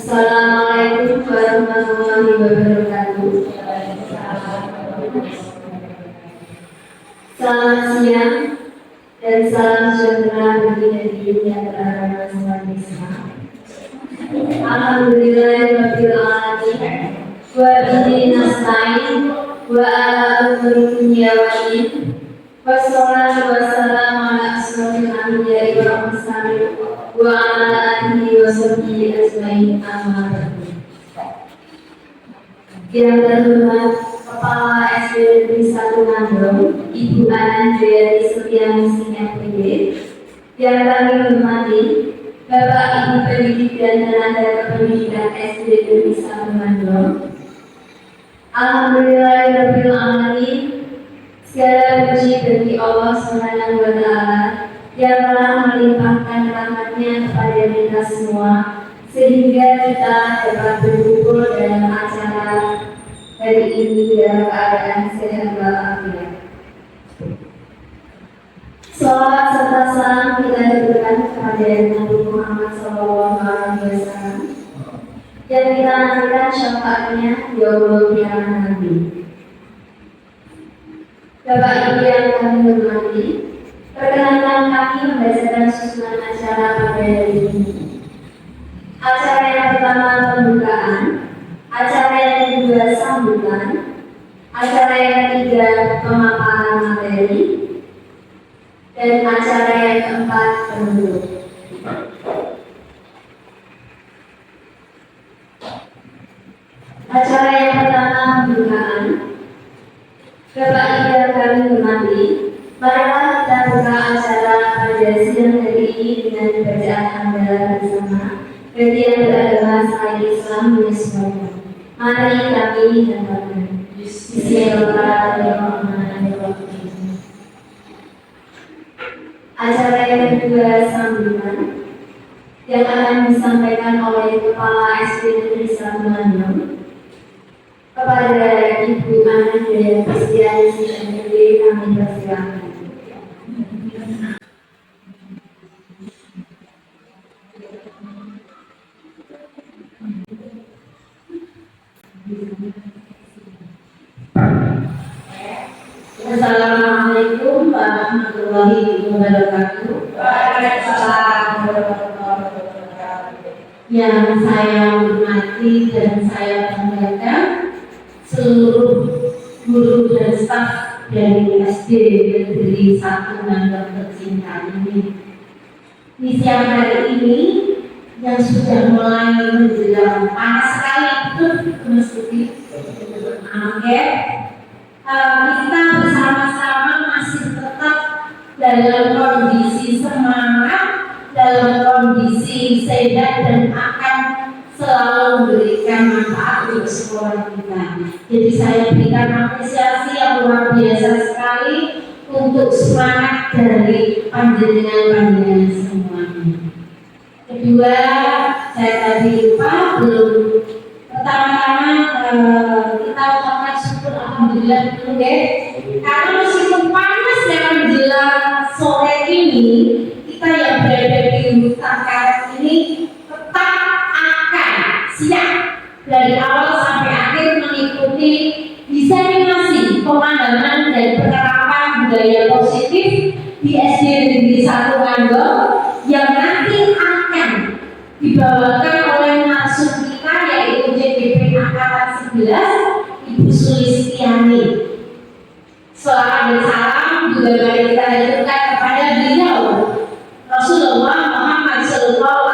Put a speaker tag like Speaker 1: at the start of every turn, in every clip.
Speaker 1: Assalamualaikum warahmatullahi wabarakatuh. Selamat siang dan salam sejahtera bagi hadirin yang beragama Islam. Alhamdulillahirabbil alamin. Wa bihi nasta'in wa ala umuri dunya waddin. Wassalatu wassalamu ala asyrofil anbiya'i wal mursalin wa ala alihi wa sahbihi ajmain, amma ba'du. Yang terhormat Kepala SD Negeri 1 Nandong, Ibu Anandriati Setianingsih MPD. Yang kami hormati Bapak Ibu Pendidik dan Tenaga Kependidikan SD Negeri 1 Nandong. Alhamdulillahirabbil alamin. Segala puji bagi Allah Subhanahu wa Ta'ala yang telah melimpahkan rahmat-Nya kepada kita semua sehingga kita dapat berkumpul dalam acara hari ini dalam keadaan sehat walafiat. Salawat serta salam kita berikan kepada Nabi Muhammad SAW yang kita nantikan syafaatnya di yaumul qiyamah nanti. Bapak Ibu yang kami hormati, perkenankan kami membacakan susunan acara pada hari ini. Acara yang pertama pembukaan, acara yang kedua sambutan, acara yang ketiga pemaparan materi, dan acara yang keempat penutup. Acara yang pertama pembukaan. Bapak Ibu yang kami hormati, marilah kita buka acara pada siang hari ini dengan bacaan hamdalah bersama bagi yang beragama selain Islam menyesuaikan. Mari kami dengarkan. Bismillahirrahmanirrahim. Acara yang kedua sambutan yang akan disampaikan oleh Kepala SD Negeri 1 Nandong. Kepada Ibu Anandriati Setianingsih MPD kami persilakan. Assalamualaikum warahmatullahi wabarakatuh. Waalaikumsalam warahmatullahi wabarakatuh. Yang saya hormati dan saya banggakan seluruh guru dan staf dari SD Negeri 1 Nandong tercinta ini. Di siang hari ini yang sudah mulai menjelang panas sekali itu mesti angket. Kita bersama-sama masih tetap dalam kondisi semangat, dalam kondisi sehat dan akan selalu memberikan manfaat untuk sekolah kita. Jadi saya berikan apresiasi yang luar biasa sekali untuk semangat dari panjenengan semuanya. Kedua, saya tadi lupa belum. Pertama-tama kita ucapkan syukur alhamdulillah dulu deh. Karena meskipun panas yang menjelang sore ini, kita yang berada di hutan karet ini tetap akan siap dari awal sampai akhir mengikuti diseminasi pemandangan dan penerapan budaya positif di SD Negeri 1 Nandong yang nanti akan dibawakan oleh narasumber kita yaitu JPP Angkatan 11 Ibu Sulistiani. Selamat dan salam juga mari kita haturkan kepada beliau Rasulullah Muhammad SAW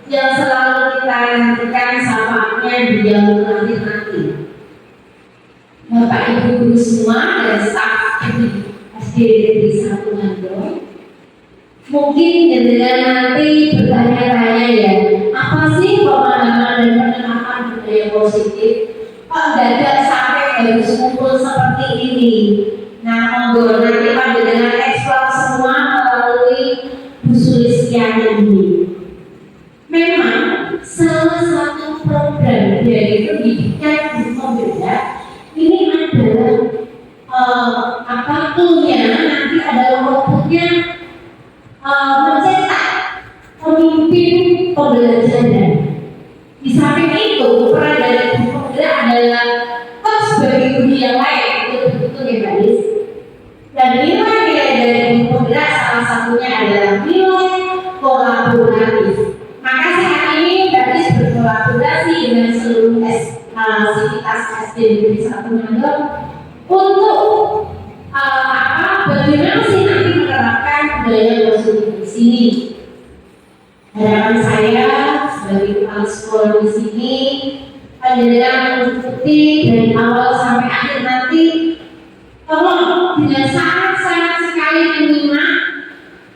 Speaker 1: yang selalu kita nantikan syafaatnya di yaumul akhir nanti. Bapak Ibu guru semua dan staf SD Negeri 1 Nandong, mungkin dengan nanti bertanya-tanya ya, apa sih pemandangan dan penerapan budaya positif? Kok dadak sampai harus kumpul seperti ini? Nah, monggo nanti panjenengan eksplor semua melalui Bu Sulistiani ini. Memang salah satu program dari pendidikan di Pembeda ini adalah toolnya nanti adalah outputnya mencetak pemimpin pembelajar
Speaker 2: sadar. Di samping itu, peran dari guru penggerak adalah sebagai guru yang lain, betul-betul ya guys. Dan nilai-nilai dari guru penggerak salah satunya adalah nilai kolaboratif. Maka saat ini gadis berkolaborasi dengan seluruh sivitas SD Negeri 1 Nganggep untuk bagaimana sih nanti menerapkan budaya positif di sini. Harapan saya sebagai kepala sekolah di sini, panjenengan mengikuti dari awal sampai akhir nanti. Tolong dengan sangat-sangat sekali menyimak,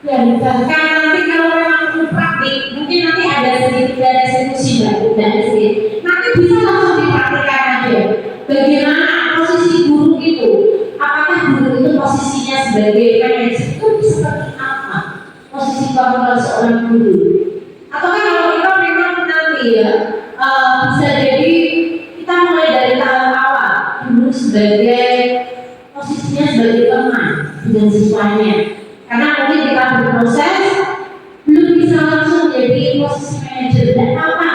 Speaker 2: dan bahkan nanti kalau memang perlu praktik, mungkin nanti ada sedikit dari diskusi dan sedikit. Nanti bisa langsung dipraktikkan aja. Bagaimana posisi guru itu? Apakah guru itu posisinya sebagai manajer itu seperti apa? Posisi kontrol seorang guru. Ataukah kalau kita memang nanti ya bisa jadi kita mulai dari tahap awal guru sebagai posisinya sebagai teman dengan siswanya. Karena mungkin kita berproses belum bisa langsung jadi posisi manajer dan apa.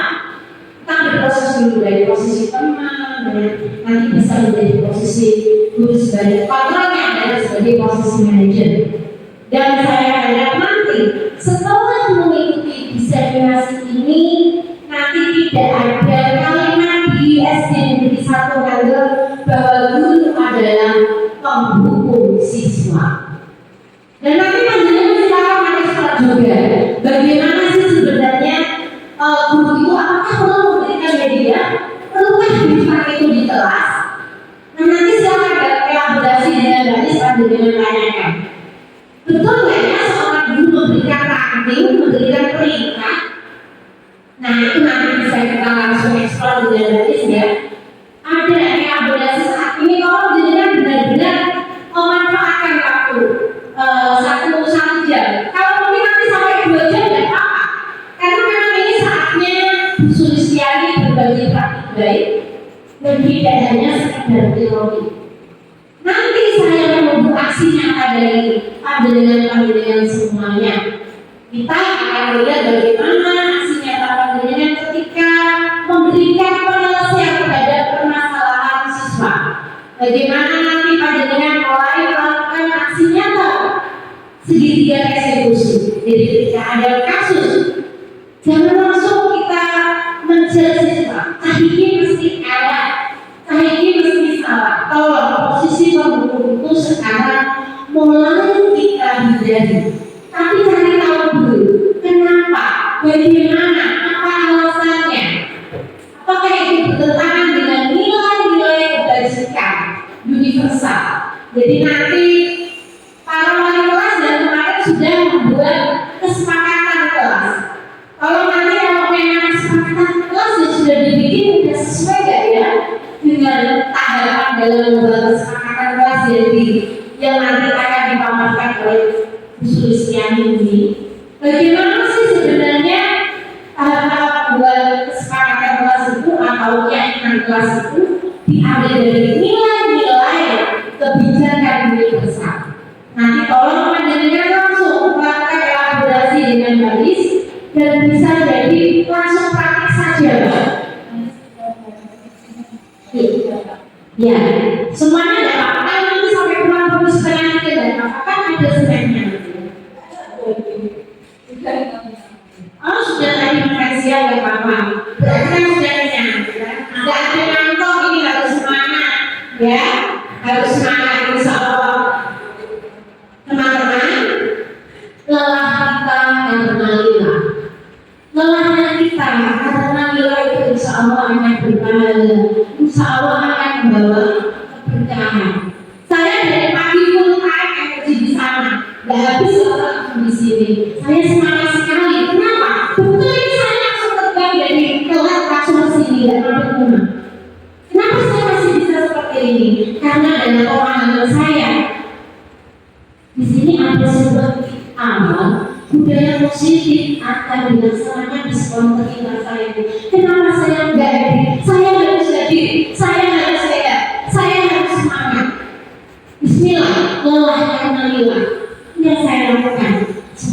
Speaker 2: Kita berproses dulu dari posisi teman dan nanti bisa menjadi posisi guru sebagai kontrolnya adalah sebagai posisi manajer. Dan saya harap nanti setelah mengikuti diseminasi ini nanti tidak ada kalimat di SD Negeri 1 Nganggep bahwa guru adalah penghukum siswa. Dan nanti panjenengan silakan mengeksplor juga bagaimana sih sebenarnya guru itu apakah perlu memberikan media, perlukah diberikan itu di kelas. Nah nanti silakan kolaborasi dengan gadis panjenengan tanyakan. Betul nggak ya seorang guru memberikan ranking, memberikan peringkat? Nah itu nanti bisa kita langsung eksplor dengan gadis ya. Ada kolaborasi saat ini kalau jenengan benar-benar memanfaatkan waktu 1 jam. Kalau mungkin nanti sampai 2 jam tidak apa-apa. Karena memang ini saatnya Bu Sulistiani berbagi praktik baik dan tidak hanya sekedar teori. Nanti saya menunggu aksi nyata dari panjenengan semuanya. Kita akan melihat bagaimana aksi nyata panjenengan ketika memberikan penyelesaian terhadap permasalahan siswa. Bagaimana nanti panjenengan mulai melakukan aksi nyata segitiga eksekusi. Jadi ketika ada kasus, jangan langsung kita menjudge siswa. Ini mesti ada, ini mesti salah. Tolong posisi penghukum itu sekarang mulai kita hindari. Tapi cari tahu dulu kenapa, bagaimana, apa alasannya. Apakah itu bertentangan dengan nilai-nilai kebajikan universal. Jadi nanti para wali kelas dan kemarin sudah membuat kesepakatan kelas. Kalau nanti memang kesepakatan kelas yang sudah dibikin sudah sesuai gak ya dengan tahapan dalam membuat kesepakatan kelas yang nanti akan dipaparkan oleh Bu Sulistiani ini. Bagaimana sih sebenarnya tahap-tahap buat kesepakatan kelas itu atau keyakinan kelas itu diambil dari nilai-nilai kebijakan universal. Nanti tolong panjenengan langsung melakukan kolaborasi dengan gadis dan bisa jadi langsung praktik saja. Ya, semuanya tidak apa-apa. Nanti sampai pulang terus setengah tidak apa-apa. Kan ada sebenarnya. Oh sudah tadi makan siang ya Bapak. Berarti kan sudah kenyang. Tidak ada ngantuk, ini harus semangat ya, harus semangat insya Allah. Teman-teman, lelah kita karena lillah. Lelahnya kita karena lillah itu insya Allah akan berpahala. Insya Allah akan membawa keberkahan. Saya dari pagi full time energi di sana, nggak habis waktu di sini. Saya semangat sekali. Kenapa? Betul ini saya langsung terbang dari kelas langsung ke sini dan mampir rumah. Kenapa saya masih bisa seperti ini? Karena dengan pemahaman saya di sini ada sebuah amal budaya positif akan dilaksanakan di sekolah tercinta saya. Kenapa saya enggak hadir? Saya harus hadir, saya harus sehat, saya harus semangat. Bismillah, lelah karena lillah. Yang saya lakukan.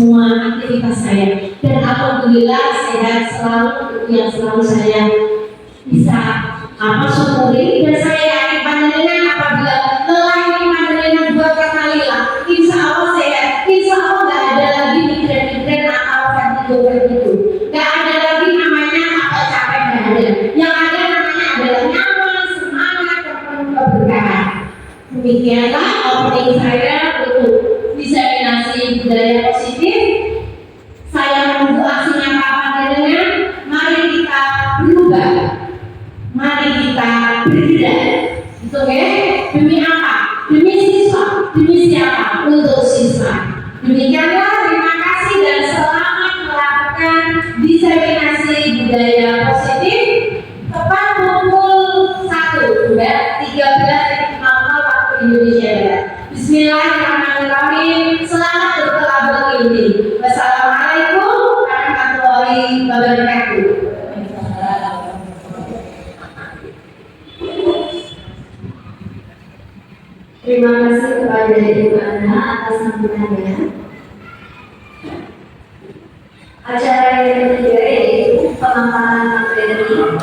Speaker 2: semua aktivitas saya. Dan alhamdulillah sehat selalu, yang selalu saya bisa syukuri. Dan saya yakin panjenengan apabila lelah ini panjenengan buat kalilah, insya Allah sehat, insya Allah nggak ada lagi migren-migren atau vertigo. Nggak ada lagi namanya capek nggak ada. Yang ada namanya adalah nyaman, semangat, dan penuh keberkahan. Demikianlah opening saya untuk diseminasi budaya positif. Saya menunggu aksi nyata panjenengan. Mari kita berubah, mari kita bergerak. Gitu ya? Demi apa? Demi siswa. Demi siapa? Untuk siswa. Demikianlah, terima kasih dan selamat melakukan diseminasi budaya positif. Tepat pukul 1 ya, 13.00 waktu Indonesia Barat. Bismillahirrahmanirrahim. Selamat berkelabur ilmi. Wassalamualaikum warahmatullahi wabarakatuh.
Speaker 1: Terima kasih kepada Ibu Ana atas sambutannya. Acara yang ketiga yaitu pemaparan materi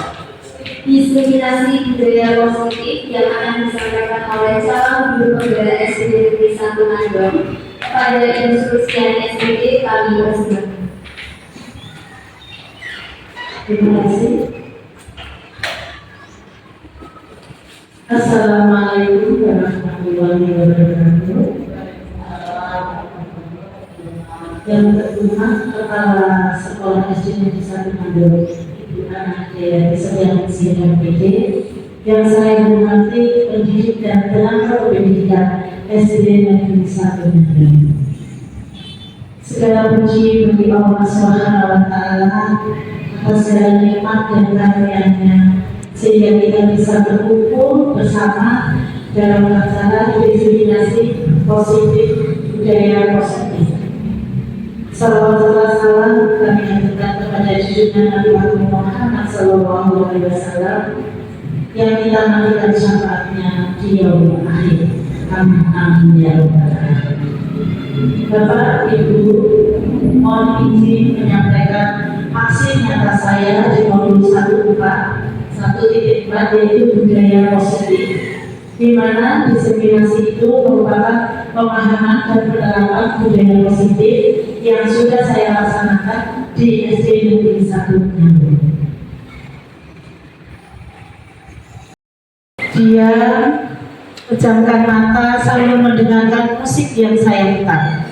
Speaker 1: diskriminasi budaya positif yang akan disampaikan oleh calon guru pembela SD Negeri 1 Mandor pada instruksian SD kami tersebut. Terima kasih.
Speaker 3: Assalamualaikum warahmatullahi wabarakatuh. Yang pertama, Kepala Sekolah SD Negeri 1 Mandor, Ibu Ana Dea Setianingsih PD, yang saya hormati pendidik dan tenaga pendidikan SD Negeri 1 Mandor. Segala puji bagi Allah Subhanahu wa Ta'ala atas segala nikmat dan karunia-Nya, sehingga kita bisa berkumpul bersama dalam acara diseminasi positif budaya positif. Salawat salam kami haturkan kepada junjungan Nabi Muhammad Sallallahu Alaihi Wasallam yang kita nantikan syafaatnya di yaumul akhir. Amin ya rabbal alamin. Bapak Ibu, mohon izin menyampaikan aksi nyata saya di modul 1.4 yaitu budaya positif, di mana diseminasi itu merupakan pemahaman dan penerapan budaya positif yang sudah saya laksanakan di SD Negeri 1 Mandor. Dia pejamkan mata sambil mendengarkan musik yang saya putar.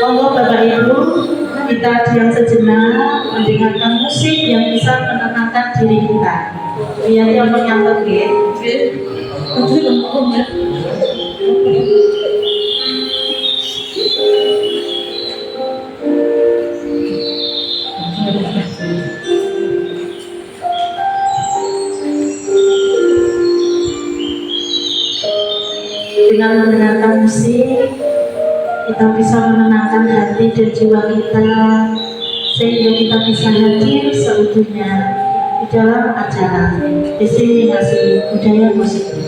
Speaker 3: Monggo Bapak Ibu, kita diam sejenak mendengarkan musik yang bisa menenangkan diri kita. Biar yang menyambut dengan mendengarkan musik, kita bisa menenangkan hati dan jiwa kita, sehingga kita bisa hadir seutuhnya di dalam acara diseminasi budaya positif.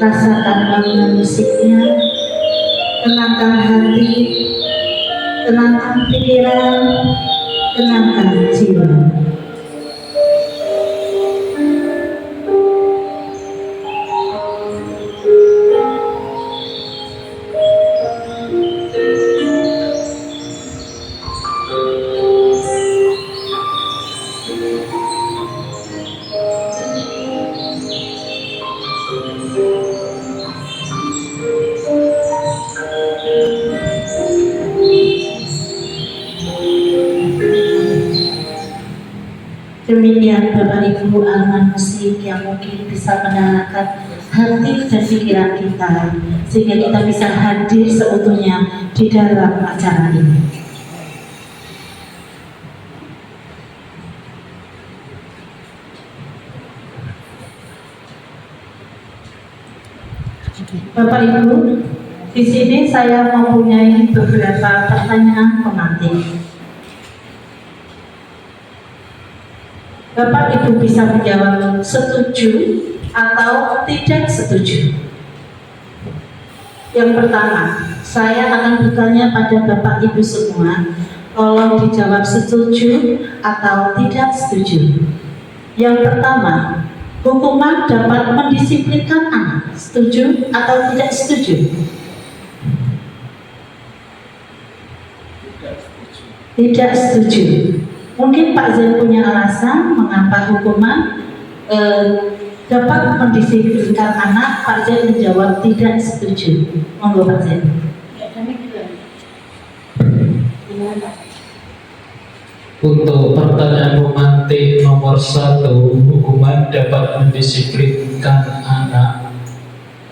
Speaker 3: rasakan alunan musiknya, tenangkan hati, tenangkan pikiran, tenangkan jiwa. Demikian Bapak Ibu alunan musik yang mungkin bisa menenangkan hati dan pikiran kita, sehingga kita bisa hadir seutuhnya di dalam acara ini. Bapak Ibu, di sini saya mempunyai beberapa pertanyaan pemantik. Bapak Ibu bisa menjawab setuju atau tidak setuju. Yang pertama, saya akan bertanya pada Bapak Ibu semua, tolong dijawab setuju atau tidak setuju. Yang pertama, hukuman dapat mendisiplinkan anak, setuju atau tidak setuju? Tidak setuju. Mungkin Pak Zen punya alasan mengapa hukuman dapat mendisiplinkan anak. Pak Zen menjawab tidak setuju. Monggo Pak Zen.
Speaker 4: Untuk pertanyaan pemantik nomor 1, hukuman dapat mendisiplinkan anak.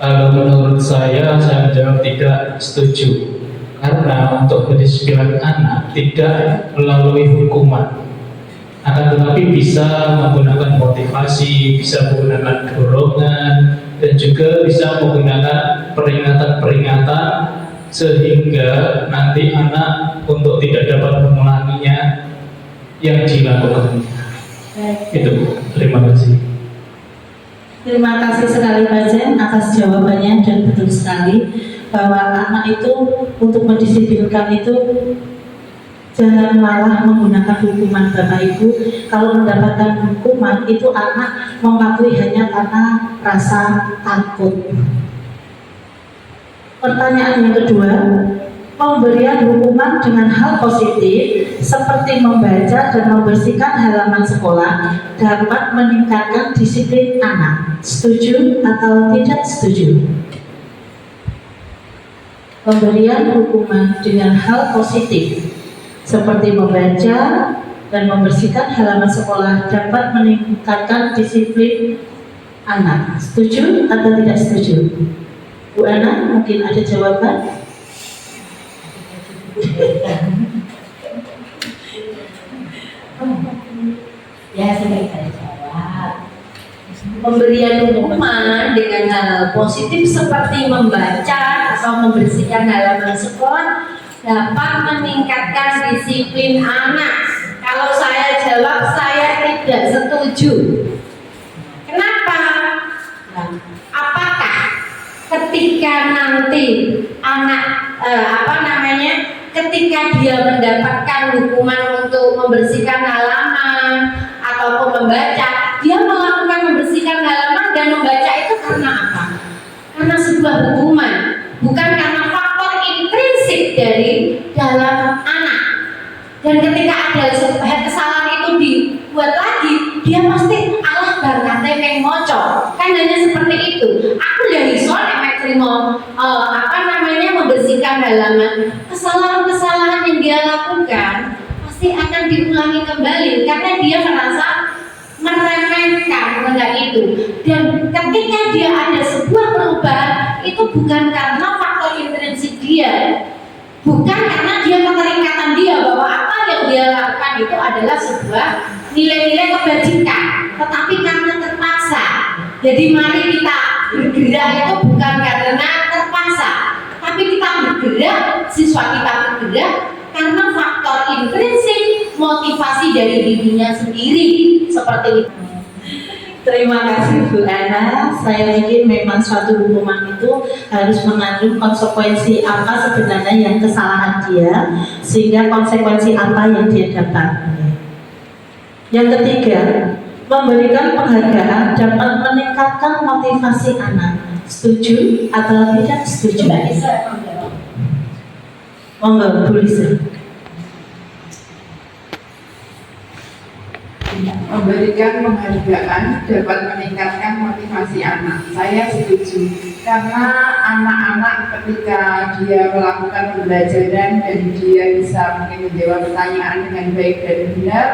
Speaker 4: Kalau menurut saya menjawab tidak setuju. Karena untuk mendisiplinkan anak tidak melalui hukuman, akan tetapi bisa menggunakan motivasi, bisa menggunakan dorongan, dan juga bisa menggunakan peringatan-peringatan sehingga nanti anak untuk tidak dapat mengulanginya yang dilakukan. Itu, terima kasih.
Speaker 3: Terima kasih sekali Pak Zen atas jawabannya, dan betul sekali bahwa anak itu untuk mendisiplinkan itu jangan malah menggunakan hukuman. Bapak Ibu, kalau mendapatkan hukuman itu anak mematuhi hanya karena rasa takut. Pertanyaan yang kedua, pemberian hukuman dengan hal positif seperti membaca dan membersihkan halaman sekolah dapat meningkatkan disiplin anak. Setuju atau tidak setuju? Pemberian hukuman dengan hal positif seperti membaca dan membersihkan halaman sekolah dapat meningkatkan disiplin anak. Setuju atau tidak setuju? Bu Ana, mungkin ada jawaban?
Speaker 2: Ya, saya jawab. Pemberian hukuman dengan hal positif seperti membaca atau membersihkan halaman sekolah dapat meningkatkan disiplin anak. Kalau saya jawab, saya tidak setuju. Kenapa? Apakah ketika nanti anak ketika dia mendapatkan hukuman untuk membersihkan halaman ataupun membaca, dia melakukan membersihkan halaman dan membaca itu karena apa? Karena sebuah hukuman, bukan karena faktor intrinsik dari dalam anak. Dan ketika ada sebuah kesalahan itu dibuat lagi, dia pasti Allah berkata yang moco. Kan hanya seperti itu. Aku dari soal membersihkan halaman, kesalahan-kesalahan yang dia lakukan pasti akan diulangi kembali karena dia merasa meremehkan benda itu. Dan ketika dia ada sebuah perubahan, itu bukan karena faktor intrinsik dia, bukan karena dia keterikatan dia bahwa apa yang dia lakukan itu adalah sebuah nilai-nilai kebajikan, tetapi karena terpaksa. Jadi mari kita bergerak itu bukan karena terpaksa, tapi kita bergerak, siswa kita bergerak karena faktor intrinsik, motivasi dari dirinya sendiri, seperti itu.
Speaker 3: Terima kasih Bu Ana. Saya pikir memang suatu hukuman itu harus mengandung konsekuensi apa sebenarnya yang kesalahan dia, sehingga konsekuensi apa yang dia dapat. Yang ketiga, memberikan penghargaan dapat meningkatkan motivasi anak. Setuju atau tidak setuju? Monggo, Bu Lisa.
Speaker 5: Memberikan penghargaan dapat meningkatkan motivasi anak. Saya setuju, karena anak-anak ketika dia melakukan pembelajaran dan dia bisa mungkin menjawab pertanyaan dengan baik dan benar,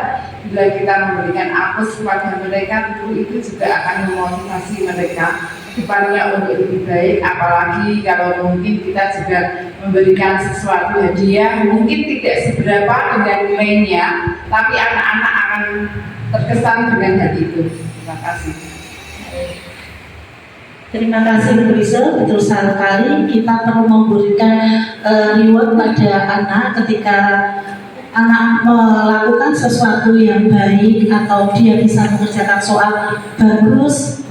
Speaker 5: bila kita memberikan apus kepada mereka, tentu itu juga akan memotivasi mereka depannya untuk lebih baik. Apalagi kalau mungkin kita juga memberikan sesuatu hadiah, mungkin tidak seberapa dengan nilainya, tapi anak-anak akan terkesan dengan hal itu. Terima kasih.
Speaker 3: Terima kasih Bu Lisa, betul sekali kita perlu memberikan reward pada anak ketika anak melakukan sesuatu yang baik atau dia bisa mengerjakan soal bagus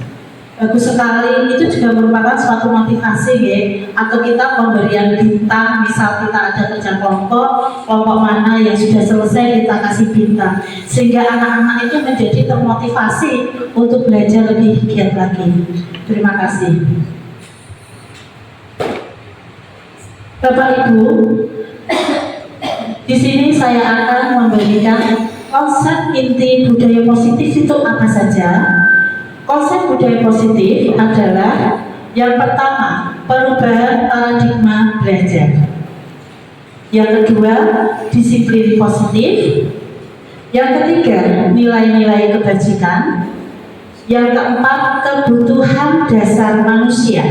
Speaker 3: sekali, itu juga merupakan suatu motivasi ya. Atau kita pemberian bintang, misal kita ada kerja kelompok mana yang sudah selesai kita kasih bintang, sehingga anak-anak itu menjadi termotivasi untuk belajar lebih giat lagi. Terima kasih Bapak Ibu. Di sini saya akan memberikan konsep inti budaya positif itu apa saja. Konsep budaya positif adalah yang pertama, perubahan paradigma belajar. Yang kedua, disiplin positif. Yang ketiga, nilai-nilai kebajikan. Yang keempat, kebutuhan dasar manusia.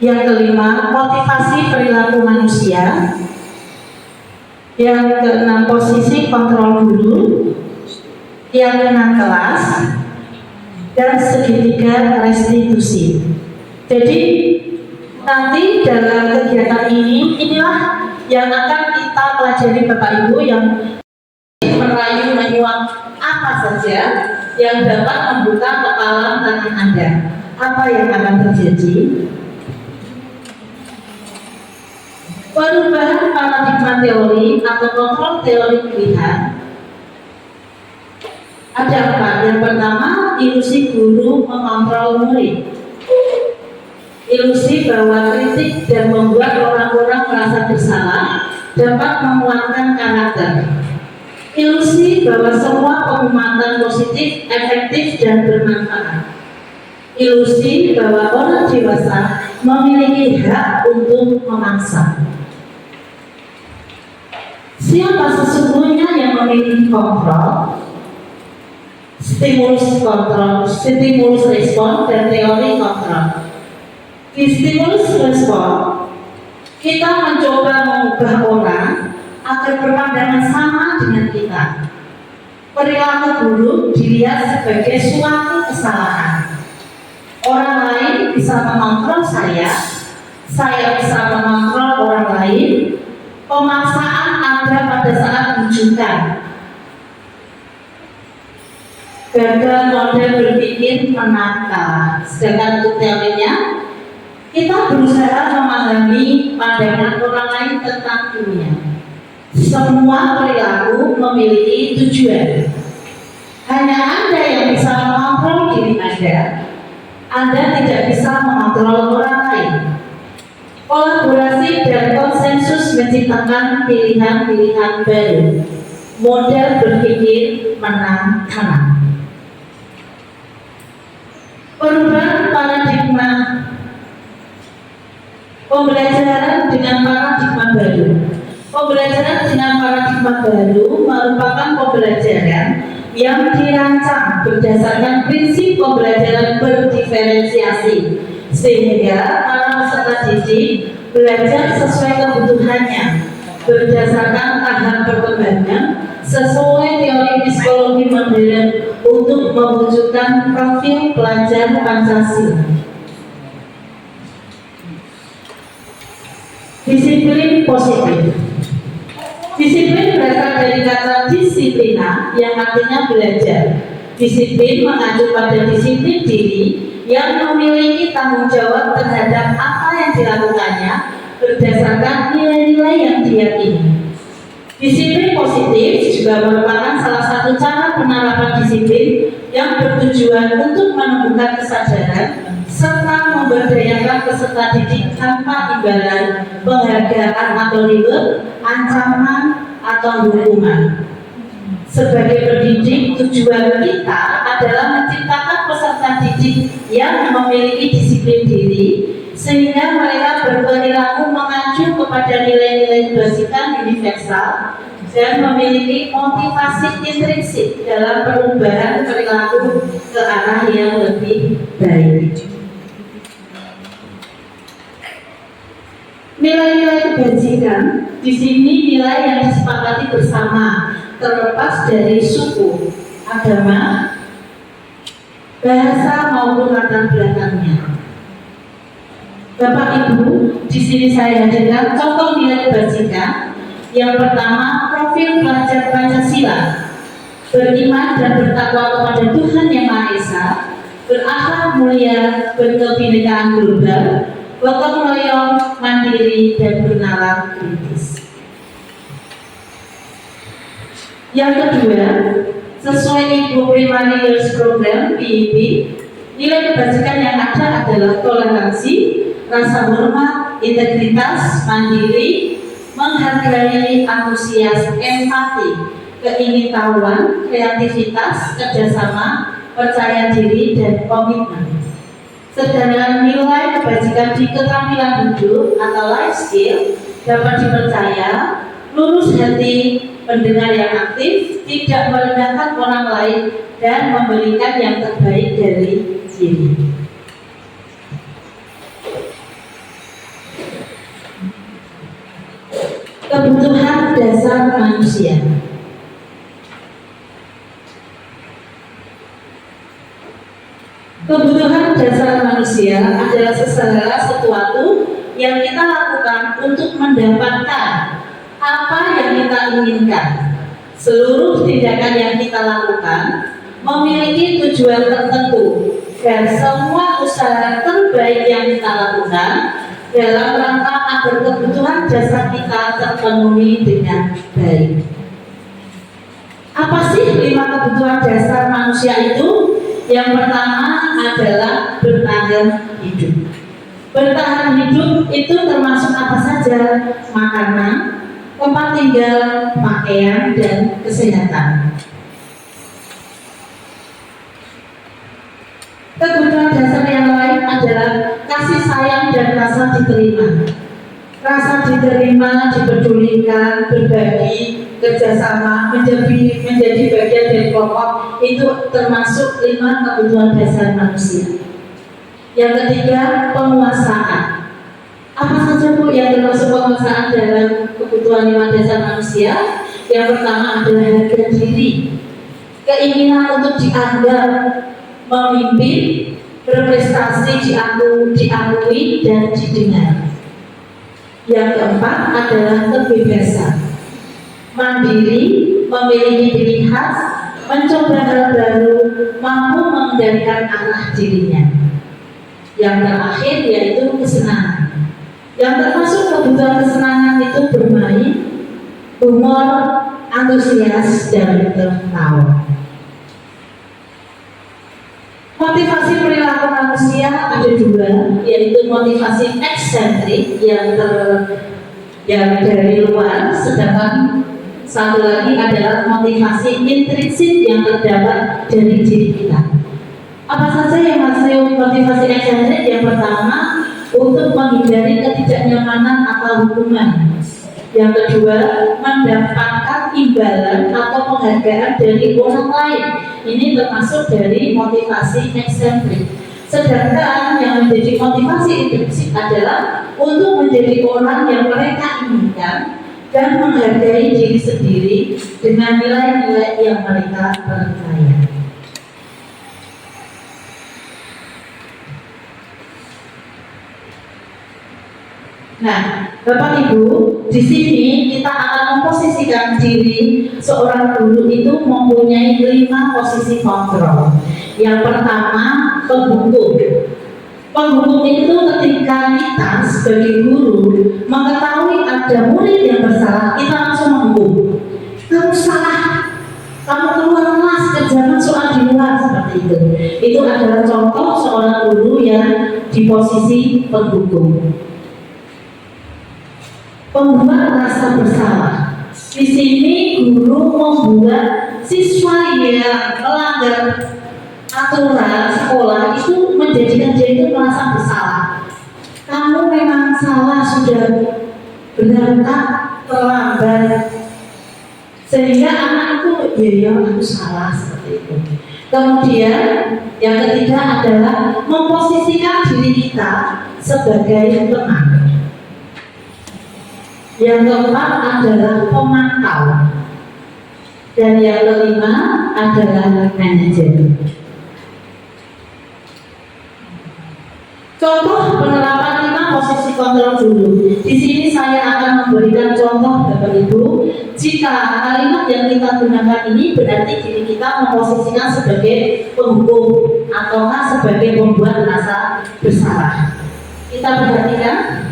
Speaker 3: Yang kelima, motivasi perilaku manusia. Yang keenam, posisi kontrol guru. Yang keenam, kelas. Dan segitiga restitusi. Jadi nanti dalam kegiatan ini, inilah yang akan kita pelajari Bapak Ibu, yang merayu menyuap apa saja yang dapat membuka kepala tangan Anda. Apa yang akan terjadi? Perubahan paradigma teori atau kontrol teori pilihan. Ada apa? Yang pertama, ilusi guru mengontrol murid. Ilusi bahwa kritik dan membuat orang-orang merasa bersalah dapat menguatkan karakter. Ilusi bahwa semua pengumatan positif, efektif, dan bermanfaat. Ilusi bahwa orang dewasa memiliki hak untuk memaksa. Siapa sesungguhnya yang memiliki kontrol? Stimulus kontrol, stimulus respon, dan teori kontrol. Di stimulus respon, kita mencoba mengubah orang agar berpandangan sama dengan kita. Perilaku buruk dilihat sebagai suatu kesalahan. Orang lain bisa mengontrol saya bisa mengontrol orang lain. Pemaksaan ada pada saat rujukan. Gagal model berpikir menakal. Sedangkan untuk teorinya, kita berusaha memahami pandangan orang lain tentang dunia. Semua perilaku memiliki tujuan. Hanya Anda yang bisa mengontrol diri Anda. Anda tidak bisa mengontrol orang lain. Kolaborasi dan konsensus menciptakan pilihan-pilihan baru. Model berpikir menang-menang. Perubahan paradigma pembelajaran dengan paradigma baru. Pembelajaran dengan paradigma baru merupakan pembelajaran yang dirancang berdasarkan prinsip pembelajaran berdiferensiasi, sehingga para peserta didik belajar sesuai kebutuhannya berdasarkan tahap perkembangan sesuai teori psikologi modern untuk mewujudkan profil pelajar Pancasila. Disiplin positif. Disiplin berasal dari kata disiplina yang artinya belajar. Disiplin mengacu pada disiplin diri yang memiliki tanggung jawab terhadap apa yang dilakukannya berdasarkan nilai-nilai yang diyakini. Disiplin positif juga merupakan salah satu cara penerapan disiplin yang bertujuan untuk menemukan kesadaran serta memberdayakan peserta didik tanpa imbalan, penghargaan atau reward, ancaman atau hukuman. Sebagai pendidik, tujuan kita adalah menciptakan peserta didik yang memiliki disiplin diri sehingga mereka berperilaku mengacu kepada nilai-nilai kebajikan universal dan memiliki motivasi intrinsik dalam perubahan perilaku ke arah yang lebih baik. Nilai-nilai kebajikan di sini nilai yang disepakati bersama, terlepas dari suku, agama, bahasa maupun latar belakangnya. Bapak Ibu, di sini saya hadirkan contoh nilai kebajikan. Yang pertama, profil pelajar Pancasila, beriman dan bertakwa kepada Tuhan Yang Maha Esa, berakhlak mulia, berkebinekaan global, gotong royong, mandiri, dan bernalar kritis. Yang kedua, sesuai Ibu Primary Years Program (PIP), nilai kebajikan yang ada adalah toleransi, rasa hormat, integritas, mandiri, menghargai, antusias, empati, keingintahuan, kreativitas, kerjasama, percaya diri, dan komitmen. Sedangkan nilai kebajikan di keterampilan hidup atau life skill dapat dipercaya, lurus hati, pendengar yang aktif, tidak merendahkan orang lain, dan memberikan yang terbaik dari diri. Kebutuhan dasar manusia. Kebutuhan dasar manusia adalah segala sesuatu yang kita lakukan untuk mendapatkan apa yang kita inginkan. Seluruh tindakan yang kita lakukan memiliki tujuan tertentu, dan semua usaha terbaik yang kita lakukan dalam rangka agar kebutuhan dasar kita terpenuhi dengan baik. Apa sih 5 kebutuhan dasar manusia itu? Yang pertama adalah bertahan hidup. Bertahan hidup itu termasuk apa saja? Makanan, tempat tinggal, pakaian, dan kesehatan. Kebutuhan dasar yang lain adalah kasih sayang dan rasa diterima. Rasa diterima, dipedulikan, berbagi, kerjasama, menjadi bagian dari kelompok, itu termasuk 5 kebutuhan dasar manusia. Yang ketiga, penguasaan. Apa saja Bu yang termasuk penguasaan dalam kebutuhan 5 dasar manusia? Yang pertama adalah harga diri, keinginan untuk dianggap, memimpin, berprestasi, diakui dan didengar. Yang keempat adalah kebebasan, mandiri, memiliki pilihan, mencoba hal baru, mampu mengendalikan arah dirinya. Yang terakhir yaitu kesenangan. Yang termasuk kebutuhan kesenangan itu bermain, humor, antusias, dan tertawa. Motivasi perilaku manusia ada 2, yaitu motivasi eksentrik yang dari luar, sedangkan satu lagi adalah motivasi intrinsik yang terdapat dari diri kita. Apa saja yang masuk motivasi eksentrik? Yang pertama, untuk menghindari ketidaknyamanan atau hukuman. Yang kedua, mendapatkan imbalan atau penghargaan dari orang lain. Ini termasuk dari motivasi eksentrik. Sedangkan yang menjadi motivasi intrinsik adalah untuk menjadi orang yang mereka inginkan dan menghargai diri sendiri dengan nilai-nilai yang mereka percaya. Nah, Bapak Ibu, di sini kita akan memposisikan diri seorang guru itu mempunyai 5 posisi kontrol. Yang pertama, penghukum. Penghukum itu ketika kita sebagai guru mengetahui ada murid yang bersalah, kita langsung menghukum. Kamu salah, kamu keluar kelas, kerjakan soal di luar, seperti itu. Itu adalah contoh seorang guru yang di posisi penghukum. Pembuat rasa bersalah. Di sini guru membuat siswa yang melanggar aturan sekolah itu menjadikan dia itu merasa bersalah. Kamu memang salah, sudah berangkat terlambat, sehingga anak itu ya aku salah, seperti itu. Kemudian yang ketiga adalah memposisikan diri kita sebagai teman. Yang keempat adalah pemantau. Dan yang kelima adalah manajer. Contoh penerapan 5 posisi kontrol dulu. Di sini saya akan memberikan contoh Bapak Ibu. Jika kalimat yang kita gunakan ini berarti diri kita memposisikan sebagai penghukum ataukah sebagai pembuat rasa bersalah. Kita perhatikan.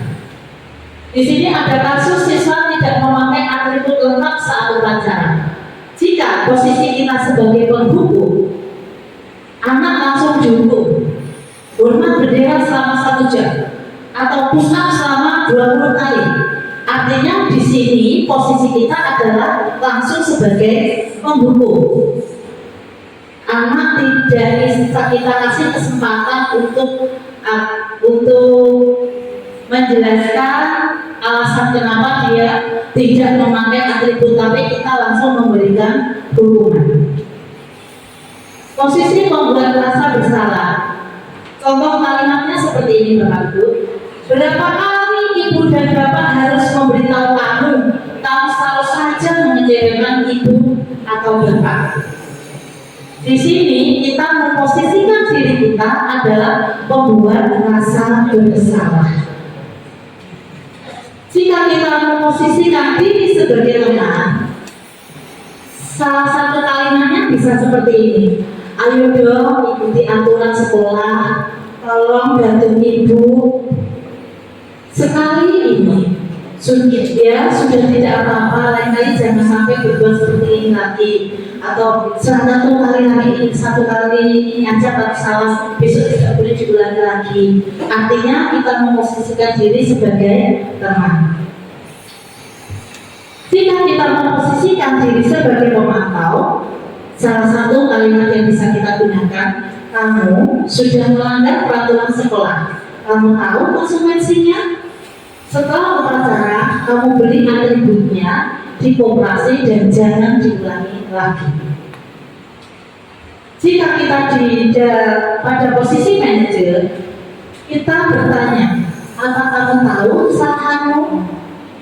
Speaker 3: Di sini ada kasus siswa tidak memakai atribut lengkap saat upacara. Jika posisi kita sebagai penghukum, anak langsung dihukum. Hormat bendera selama 1 jam atau push up selama 20 kali. Artinya di sini posisi kita adalah langsung sebagai penghukum. Anak tidak bisa kita kasih kesempatan untuk menjelaskan alasan kenapa dia tidak memakai atribut, tapi kita langsung memberikan hukuman. Posisi membuat rasa bersalah. Contoh kalimatnya seperti ini Bapak Ibu. Berapa kali ibu dan bapak harus memberitahu kamu selalu saja mengecewakan ibu atau bapak. Di sini kita memposisikan diri kita adalah pembuat rasa bersalah. Jika kita memposisikan diri sebagai teman, salah satu kalimatnya bisa seperti ini. Ayo dong ikuti aturan sekolah, tolong bantu ibu. Sekali ini ya sudah tidak apa-apa, lain kali jangan sampai berbuat seperti ini lagi. Atau satu kali ini aja kalau salah, besok tidak boleh diulangi lagi. Artinya kita memposisikan diri sebagai teman. Jika kita memposisikan diri sebagai pemantau, salah satu kalimat yang bisa kita gunakan, kamu sudah melanggar peraturan sekolah. Kamu tahu konsekuensinya? Setelah upacara, kamu beli atributnya di koperasi dan jangan diulangi lagi. Jika kita pada posisi manajer, kita bertanya, apa kamu tahu kesalahanmu?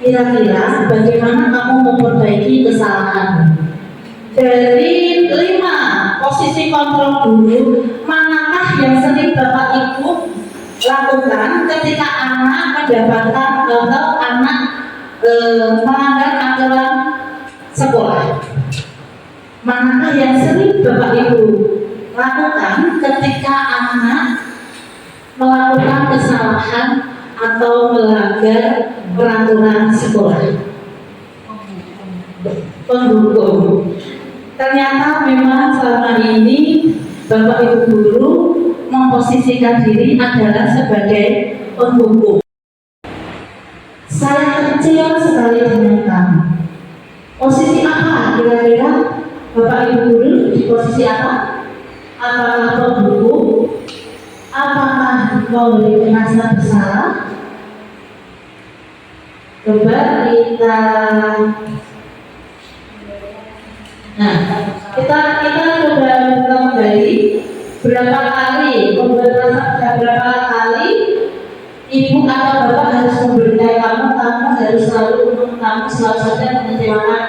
Speaker 3: Kira-kira bagaimana kamu memperbaiki kesalahanmu? Dari 5 posisi kontrol dulu, manakah yang sering Bapak Ibu lakukan ketika anak mendapatkan atau anak melanggar aturan sekolah? Manakah yang sering Bapak Ibu lakukan ketika anak melakukan kesalahan atau melanggar peraturan sekolah? Penghukum. Ternyata memang selama ini Bapak Ibu guru memposisikan diri adalah sebagai penghukum. Saya kecewa sekali dengan kamu. Posisi apa kira-kira Bapak Ibu guru di posisi apa? Apakah penghukum? Apakah memberi rasa bersalah? Coba kita kita coba kembali berapa kali berapa kali ibu atau bapak harus memberitahu kamu harus kamu selalu saja mengecewakan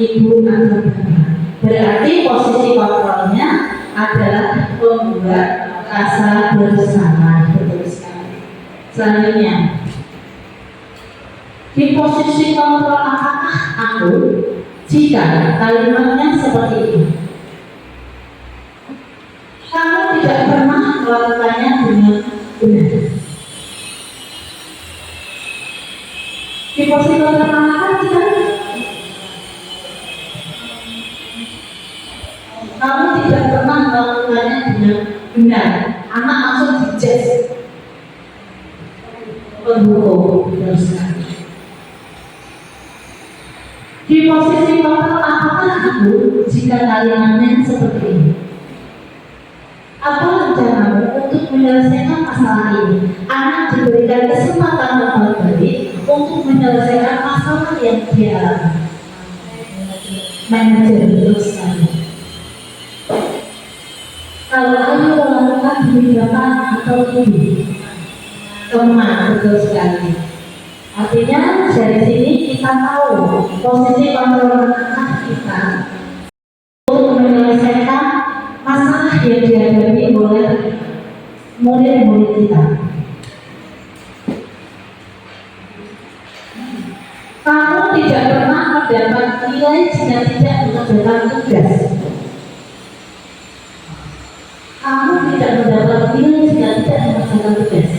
Speaker 3: ibu atau bapak. Berarti posisi kontrolnya adalah membuat rasa bersalah. Betul sekali. Selanjutnya, Di posisi kontrol apakah aku jika kalimatnya seperti ini? Kamu tidak pernah melakukannya dengan benar. Di posisi kontrol apakah kita? Kamu tidak pernah melakukannya dengan benar. Anak langsung dijudge. Penghukum teruskan. Di posisi kontrol apakah aku jika kalimatnya seperti ini? Apa rencanamu untuk menyelesaikan masalah ini? Anak diberikan kesempatan kembali untuk menyelesaikan masalah yang dia alami. Manajer teruskan. Kalau ayo melakukan demi bapak atau ibu, teman betul sekali. Artinya dari sini kita tahu posisi kontrol anak kita untuk menyelesaikan masalah yang dihadapi oleh murid-murid kita. Kamu tidak pernah mendapat nilai jika tidak mengerjakan tugas. Kamu tidak mendapat nilai jika tidak mengerjakan tugas.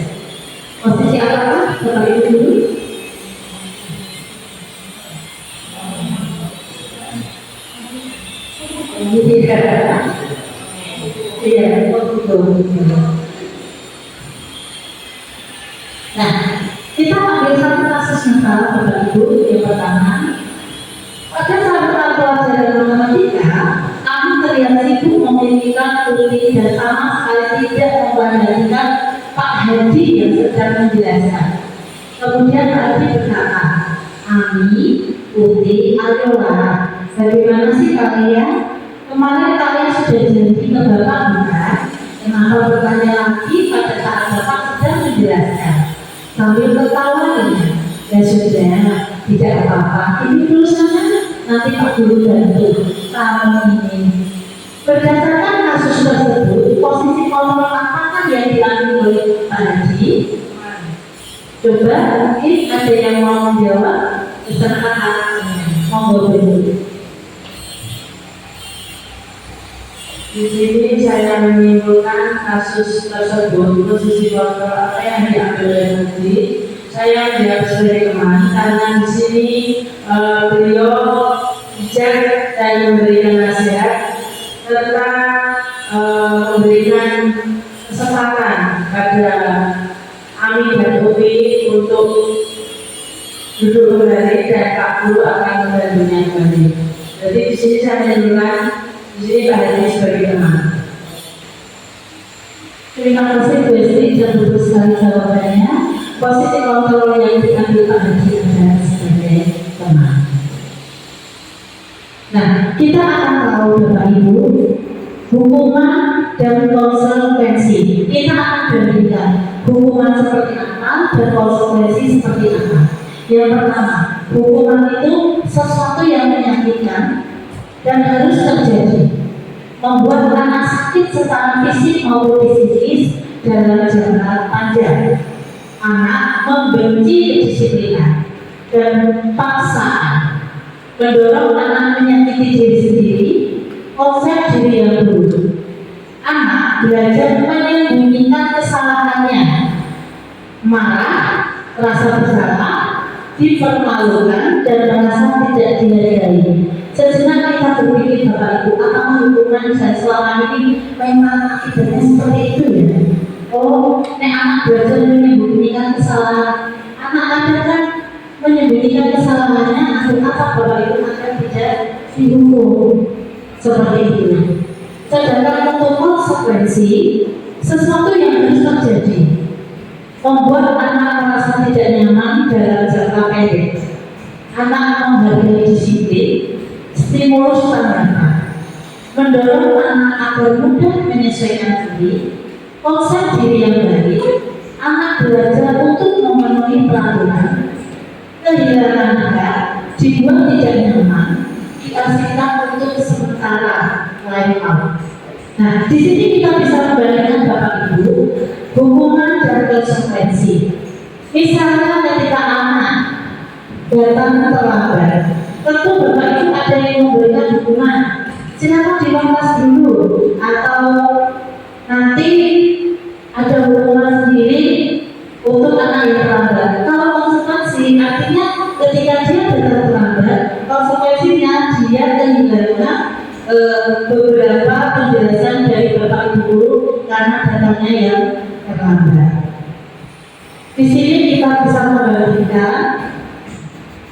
Speaker 3: Posisi apakah? Bapak Ibu dulu. Iya, betul. Nah, kita ambil satu kasus nyata Bapak Ibu. Yang pertama, pada saat pelajaran matematika, kami terlihat sibuk memikirkan uji dan sama sekali tidak memperhatikan Pak Hadi yang sedang menjelaskan. Kemudian Hadi berkata, Ami, Putih, Ayola, bagaimana sih kalian? Kemarin kalian sudah janji ke Bapak bukan? Kenapa bertanya lagi pada saat Bapak sedang menjelaskan? Sambil ketawa ini, ya sudah, tidak apa-apa. Ini tulisannya nanti Pak Guru bantu. Kamu ini. Berdasarkan kasus tersebut, posisi kontrol apakah yang diambil oleh Pak Haji? Coba, mungkin ada yang mau menjawab beserta monggo dulu.
Speaker 5: Di sini saya menyimpulkan kasus tersebut posisi kontrol apa yang diambil oleh Haji. Saya tidak sebagai teman karena di sini beliau bijak dan memberikan nasihat serta memberikan kesempatan pada Ami dan Upi untuk duduk kembali dan Pak Guru akan membantunya kembali. Jadi di sini saya menyimpulkan di sini Pak Haji sebagai teman.
Speaker 3: Terima kasih Bu Estri dan betul sekali jawabannya. Posisi kontrol yang diambil Pak Haji adalah sebagai teman. Nah, kita akan tahu Bapak Ibu hukuman dan konsekuensi. Kita akan bandingkan hukuman seperti apa dan konsekuensi seperti apa. Yang pertama, hukuman itu sesuatu yang menyakitkan dan harus terjadi, membuat anak sakit secara fisik maupun psikis dalam jangka panjang. Anak membenci kedisiplinan dan paksaan, mendorong anak menyakiti diri sendiri, konsep diri yang buruk. Anak belajar menyembunyikan kesalahannya, marah, rasa bersalah, dipermalukan dan merasa tidak dihargai. Sejenak kita berpikir Bapak Ibu, apakah hukuman saya selama ini memang akibatnya seperti itu ya? Oh, anak belajar menyembunyikan kesalahan. Anak kan menyembunyikan kesalahannya, agar apa Bapak Ibu akan tidak dihukum seperti itu. Sedangkan untuk konsekuensi, sesuatu yang harus terjadi, membuat anak merasa tidak nyaman dalam jangka pendek. Anak menghargai disiplin, stimulus tambahan, mendorong anak agar mudah menyesuaikan diri, konsep diri yang baik. Anak belajar untuk memenuhi peraturan, kehilangan hak, dibuat tidak nyaman, diasingkan untuk sementara lain out. Nah, di sini kita bisa membandingkan Bapak Ibu hukuman dan konsekuensi. Misalnya ketika anak datang terlambat. Tentu Bapak Ibu ada yang memberikan dukungan, silakan dipangkas dulu, atau nanti ada hukuman sendiri untuk anak yang terlambat. Kalau konsekuensi, artinya ketika dia datang terlambat, konsekuensinya dia kehilangan beberapa penjelasan dari Bapak Ibu guru karena datangnya yang terlambat. Di sini kita bisa membandingkan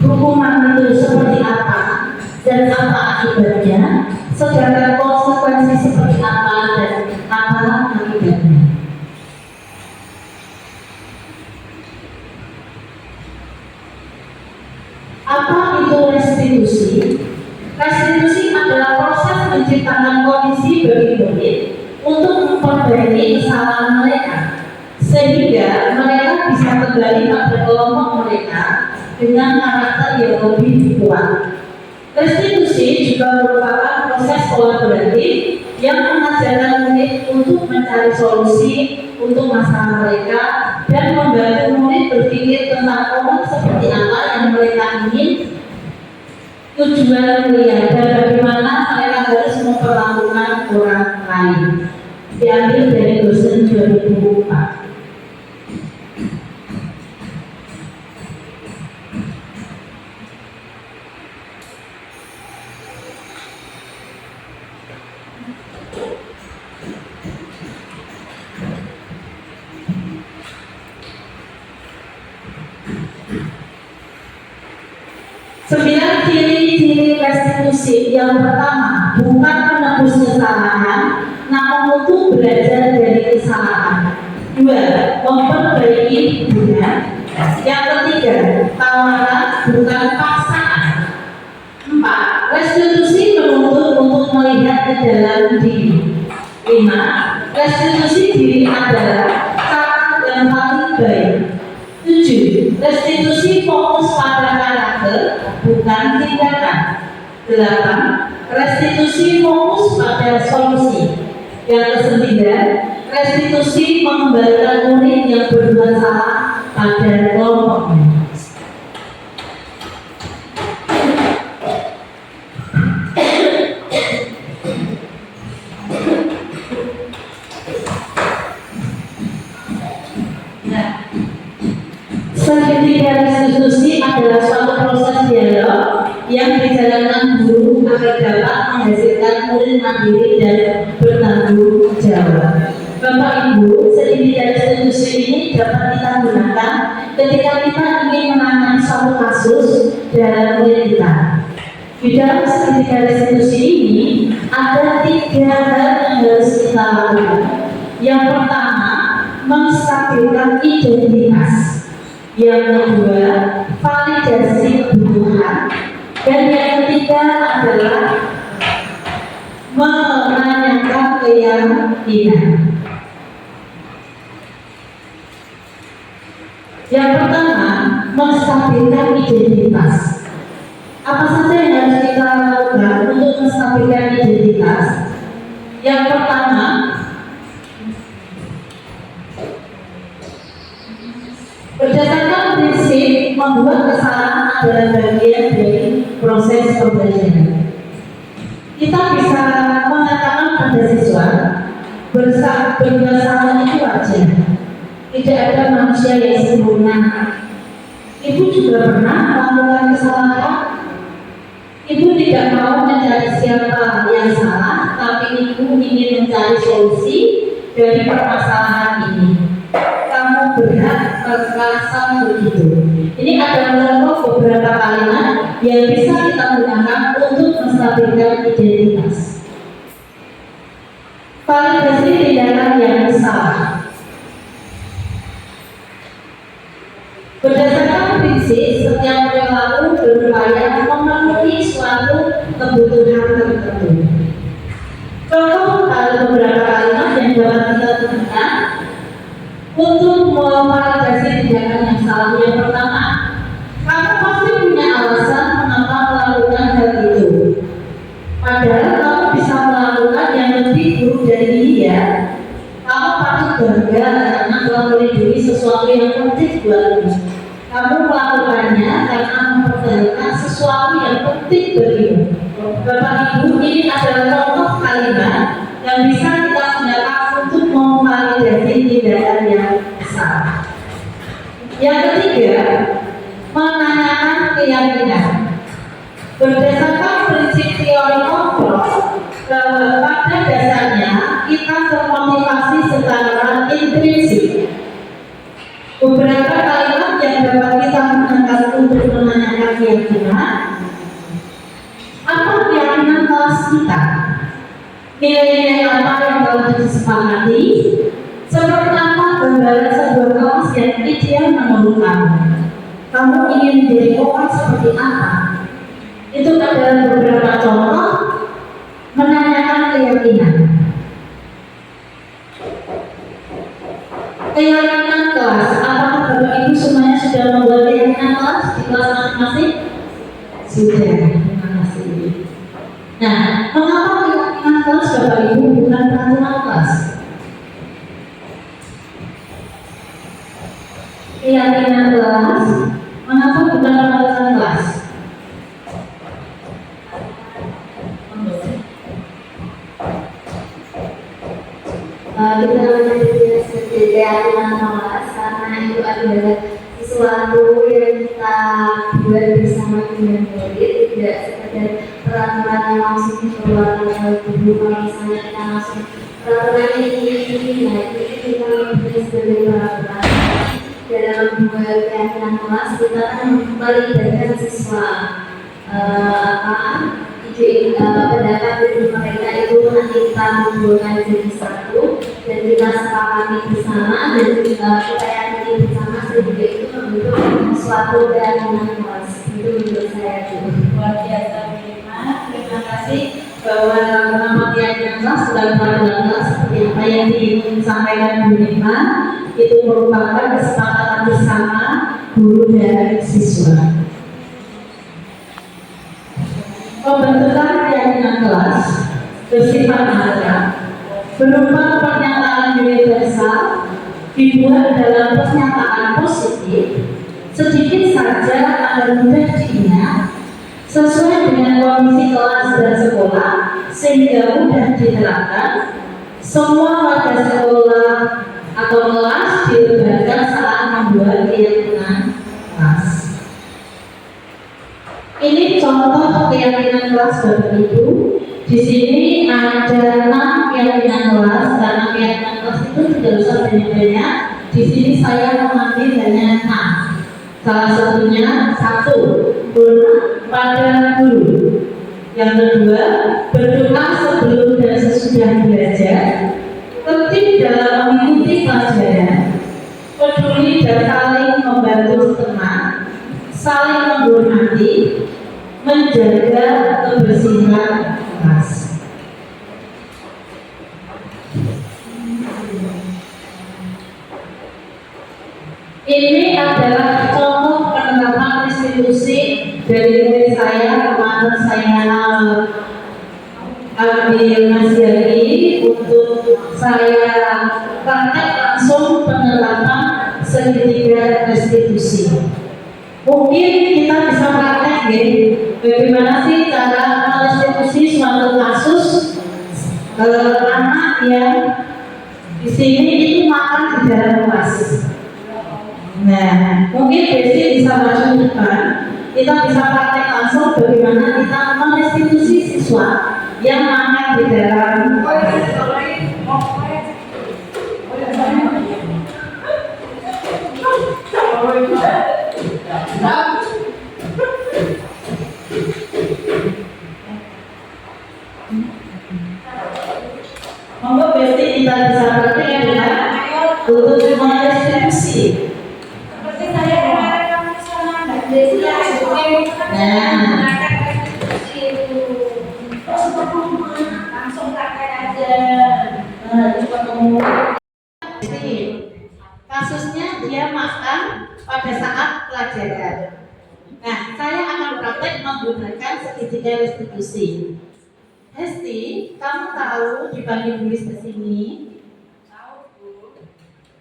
Speaker 3: hukuman itu seperti apa dan apa akibatnya, sedangkan konsekuensi seperti apa dan apa akibatnya. Apa itu restitusi? Restitusi adalah proses menciptakan kondisi bagi murid untuk memperbaiki kesalahan mereka, sehingga mereka bisa kembali pada kelompok mereka dengan karakter yang lebih kuat. Restitusi juga merupakan proses kolaboratif yang mengajarkan murid untuk mencari solusi untuk masalah mereka dan membantu murid berpikir tentang orang seperti apa yang mereka ingin, tujuan mulia, dan bagaimana mereka harus memperlakukan orang lain. Diambil dari dosen 2004. Sembilan ciri-ciri restitusi. Yang pertama, bukan menebus kesalahan, namun untuk belajar dari kesalahan. Dua, memperbaiki hubungan. Yang ketiga, tawaran bukan paksaan. Empat, restitusi menuntut untuk melihat ke dalam diri. Lima, restitusi diri adalah cara yang paling baik. 7. Restitusi fokus pada karakter, bukan tindakan. 8. Restitusi fokus pada solusi. Yang ke-9, restitusi mengembalikan murid yang berbuat salah pada kelompoknya. Segitiga restitusi adalah suatu proses dialog yang dijalankan guru agar dapat menghasilkan murid mandiri dan bertanggung jawab. Bapak Ibu, segitiga restitusi ini dapat kita gunakan ketika kita ingin menangani suatu kasus dalam murid kita. Di dalam segitiga restitusi ini ada 3 hal yang harus kita lakukan. Yang pertama, menstabilkan identitas. Yang kedua, validasi kebutuhan. Dan yang ketiga adalah menanyakan keyakinan. Yang pertama, menstabilkan identitas. Apa saja yang harus kita lakukan untuk menstabilkan identitas? Yang pertama, berdasarkan prinsip membuat kesalahan adalah bagian dari proses pembelajaran. Kita bisa mengatakan pada siswa, berbuat salah itu wajar. Tidak ada manusia yang sempurna. Ibu juga pernah melakukan kesalahan. Ibu tidak mau mencari siapa yang salah, tapi ibu ingin mencari solusi dari permasalahan ini. Kamu berhak merasa begitu. Ini adalah contoh beberapa kalimat yang bisa kita gunakan untuk menstabilkan identitas. Validasi tindakan yang salah. Berdasarkan prinsip, setiap perilaku berupaya memenuhi suatu kebutuhan tertentu. Contoh ada beberapa kalimat yang dapat kita gunakan untuk mevalidasi tindakan yang salah. Yang pertama, kamu pasti punya alasan mengapa melakukan hal itu. Padahal kamu bisa melakukan yang lebih buruk dari dia. Kamu patut bangga karena telah melindungi sesuatu yang penting buatmu. Kamu melakukannya karena mempertanyakan sesuatu yang penting bagimu. Bapak Ibu, ini adalah contoh kalimat yang bisa kita gunakan untuk memvalidasi tindakan yang salah. Yang ketiga, menanyakan keyakinan. Berdasarkan prinsip teori kontrol, bahwa pada dasarnya kita termotivasi secara intrinsik. Beberapa kalimat yang dapat kita gunakan untuk menanyakan keyakinan. Apa keyakinan kelas kita? Nilai-nilai apa yang telah disepakati? Seperti apa gambaran sebuah kelas yang ideal menurut kamu? Kamu ingin menjadi orang seperti apa? Itu adalah beberapa contoh menanyakan keyakinan. Keyakinan kelas. Apakah Bapak Ibu semuanya sudah membuat keyakinan kelas di kelas masing-masing? Sudah. Terima kasih. Nah, mengapa keyakinan kelas Bapak Ibu bukan peraturan kelas? Keyakinan kelas, mengapa bukan peraturan kelas?
Speaker 1: Kita menjadi keyakinan kelas karena itu adalah sesuatu yang kita buat bersama dengan murid, tidak sekedar peraturan yang langsung dikeluarkan oleh guru. Kalau misalnya kita langsung peraturan ini, nah ini kita membuat sebagai peraturan. Dalam membuat keyakinan kelas kita kan melibatkan siswa pendapat dari mereka itu nanti kita mengumpulkan jadi satu dan kita sepakati bersama dan kita yakini bersama sehingga itu membentuk suatu keyakinan kelas. Itu menurut saya itu
Speaker 3: Luar biasa, terima kasih bahwa dalam nama keyakinan kelas dan peraturan kelas seperti apa yang disampaikan Bu Nima itu merupakan kesepakatan bersama guru dan siswa. Pembentukan keyakinan kelas bersifat mutlak berupa pernyataan universal dibuat dalam pernyataan positif sedikit saja agar mudah diingat sesuai dengan kondisi kelas dan sekolah sehingga mudah diterapkan. Semua warga sekolah atau kelas dilibatkan saat membuat keyakinan kelas. Ini contoh keyakinan kelas Bapak Ibu. Di sini ada 6 keyakinan kelas karena keyakinan kelas itu tidak usah banyak-banyak. Di sini saya mengambil hanya 6. Salah satunya 1, hormat pada guru. Yang kedua, berdoa sebelum dan sesudah belajar. Tertib dalam mengikuti pelajaran. Peduli dan saling membantu teman. Saling menghormati, menjaga kebersihan kelas. Ini adalah contoh penerapan institusi dari murid saya. Kemarin saya ambil materi untuk saya praktek langsung penerapan segitiga restitusi. Mungkin kita bisa praktek bagaimana sih cara merestitusi suatu kasus anak yang di sini itu makan di dalam kelas. Nah, mungkin Desi bisa maju depan. Kita bisa praktek langsung bagaimana kita merestitusi siswa yang makan di dalam kelas. Monggo Besti kita bisa praktek ya untuk merestitusi.
Speaker 2: Seperti saya kemarin sama Mbak Desi langsung praktek aja.
Speaker 3: Kasusnya dia makan pada saat pelajaran. Nah, saya akan praktek menggunakan segitiga restitusi. Hesti, kamu tahu dipanggil tulis ke sini?
Speaker 2: Tahu Bu,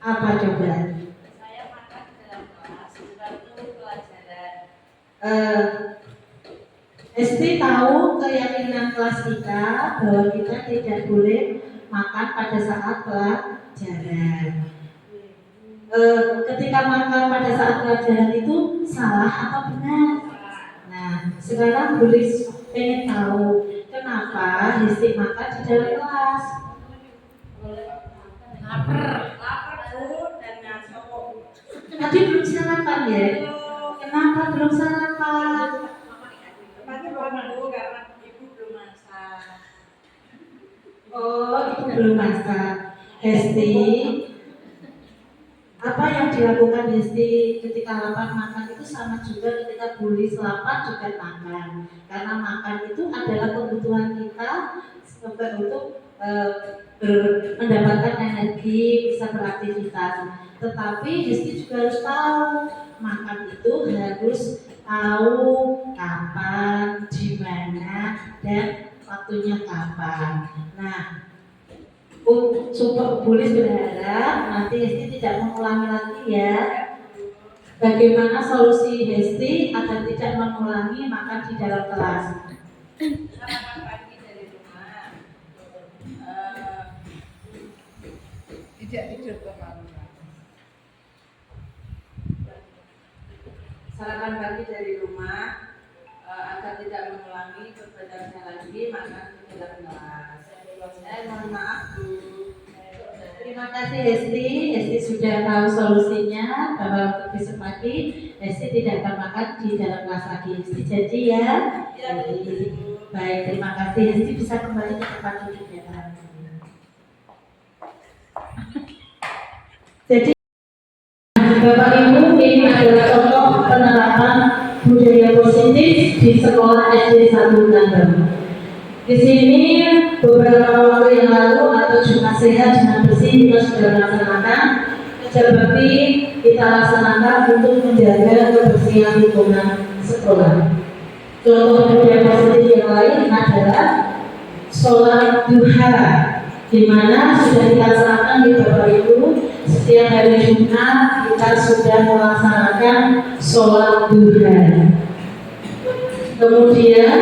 Speaker 3: Apa coba?
Speaker 2: saya makan di dalam kelas, itu
Speaker 3: SD tahu keyakinan kelas kita bahwa kita tidak boleh makan pada saat pelajaran. Ketika makan pada saat pelajaran itu salah atau benar? Nah, sekarang Bulis pengen tahu kenapa Hesti makan di dalam kelas. Tadi belum sarapan ya? Kenapa belum sarapan? Oh, ibu belum masak. Hesti, apa yang dilakukan Hesti ketika lapar makan itu sama juga ketika Bulis lapar juga makan. Karena makan itu adalah kebutuhan kita untuk mendapatkan energi, bisa beraktivitas. Tetapi Hesti juga harus tahu makan itu harus tahu kapan, di mana, dan waktunya kapan. Nah, Super Bulis berharap nanti Hesti tidak mengulangi lagi ya. Bagaimana solusi Hesti agar tidak mengulangi makan di dalam kelas?
Speaker 5: Sarapan pagi dari rumah. Tidak tidur kemalaman. Sarapan pagi dari rumah agar tidak mengulangi perbedaannya lagi makan di dalam kelas. Mohon maaf Bu.
Speaker 3: Terima kasih Hesti. Hesti sudah tahu solusinya bahwa untuk besok pagi Hesti tidak akan makan di dalam kelas lagi. Hesti janji ya. Jadi, baik, terima kasih. Hesti bisa kembali ke tempat duduknya. Jadi Bapak Ibu, ini adalah contoh penerapan budaya positif di sekolah SD 1 Nandang. Di sini beberapa waktu yang lalu atau Jumat Sehat Jumat Bersih kita sudah laksanakan kerja bakti kita laksanakan untuk menjaga kebersihan lingkungan sekolah. Contoh budaya positif yang lain adalah sholat duha, di mana sudah kita laksanakan di Bapak Ibu. Setiap hari Jumat kita sudah melaksanakan sholat duha. Kemudian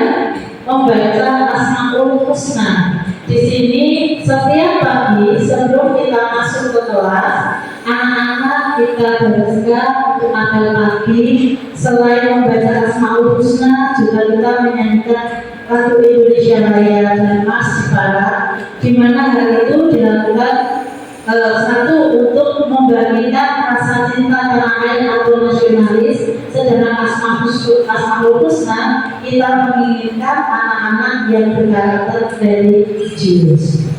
Speaker 3: membaca Asmaul Husna. Di sini setiap pagi sebelum kita masuk ke kelas, anak-anak kita berusaha untuk apel pagi. Selain membaca Asmaul Husna, juga kita menyanyikan lagu Indonesia Raya dan Mas Para, di mana hal itu dilakukan satu untuk membagikan rasa cinta tanah air atau nasionalis, sedangkan Asmaul Husna kita menginginkan anak-anak yang berkarakter religius.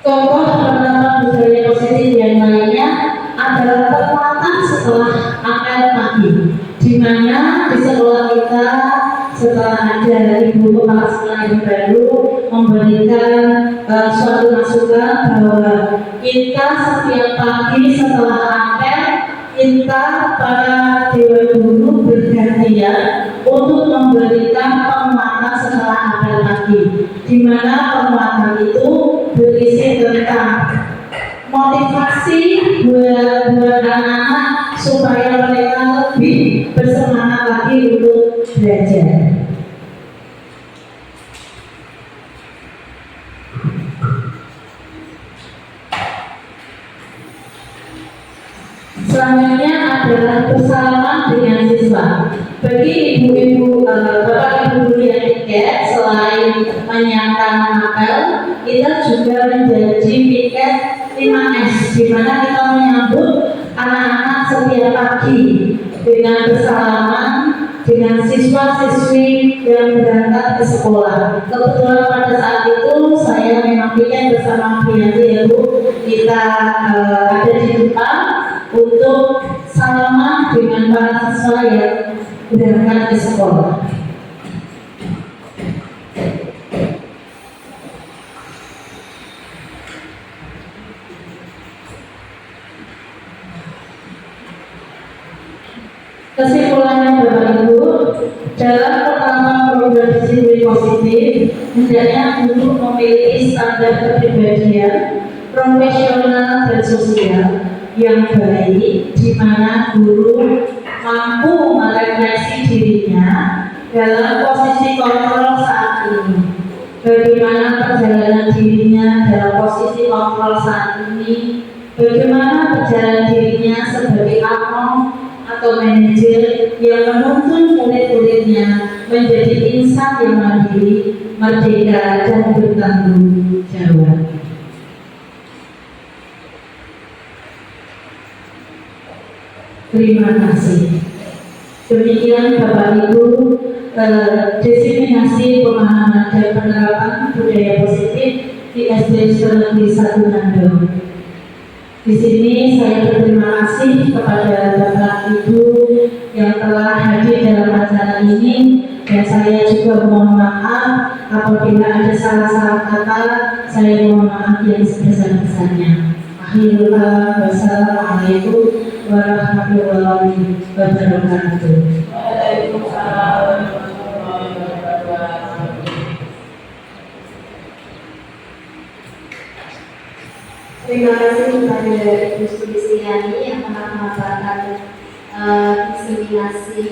Speaker 3: Contoh penerapan budaya positif yang lainnya adalah penguatan setelah apel pagi, di mana di sekolah kita setelah ada ibu kepala sekolah yang baru memberikan suatu masukan bahwa kita setiap pagi setelah apel kita para dewan guru bergantian untuk memberikan penguatan setelah apel pagi, di mana penguatan itu berisi tentang motivasi buat anak-anak supaya mereka lebih bersemangat lagi untuk belajar. Selanjutnya adalah bersalaman dengan siswa. Bagi ibu-ibu, bapak ibu guru yang piket, selain menyiapkan apel, kita juga menjadi piket 5S, di mana kita menyambut anak-anak setiap pagi dengan bersalaman dengan siswa-siswi yang berangkat ke sekolah. Kebetulan pada saat itu saya memang piket bersama Priyanti ya Bu, kita ada di depan untuk salaman dengan para siswa yang berangkat ke sekolah. Kesimpulannya Bapak Ibu, dalam penerapan program disiplin positif, hendaknya untuk memiliki standar kepribadian, profesional dan sosial, yang baik di mana guru mampu merefleksi dirinya dalam posisi kontrol saat ini. Bagaimana perjalanan dirinya dalam posisi kontrol saat ini, bagaimana perjalanan dirinya sebagai akong atau manajer yang menuntun murid-muridnya menjadi insan yang mandiri, merdeka, dan bertanggung jawab. Terima kasih. Demikian Bapak Ibu, diseminasi pemahaman dan penerapan budaya positif di SD Negeri 1 Nandong. Di sini saya berterima kasih kepada Bapak Ibu yang telah hadir dalam acara ini, dan saya juga mohon maaf apabila ada salah-salah kata. Saya mohon maaf yang sebesar-besarnya. Akhirul kalam, wassalamualaikum warahmatullahi wabarakatuh.
Speaker 1: Terima kasih kepada Ibu Sulistiani yang telah memaparkan diseminasi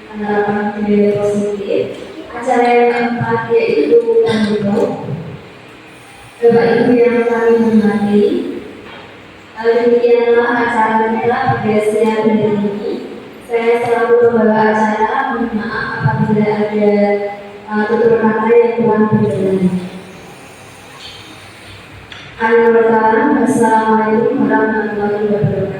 Speaker 1: penerapan budaya positif. Acara yang keempat yaitu penutup. Bapak Ibu yang kami hormati, demikianlah acara kita pada siang hari ini. Saya selaku pembawa acara, mohon maaf apabila ada tutur kata yang kurang berkenan. Assalamualaikum warahmatullahi wabarakatuh.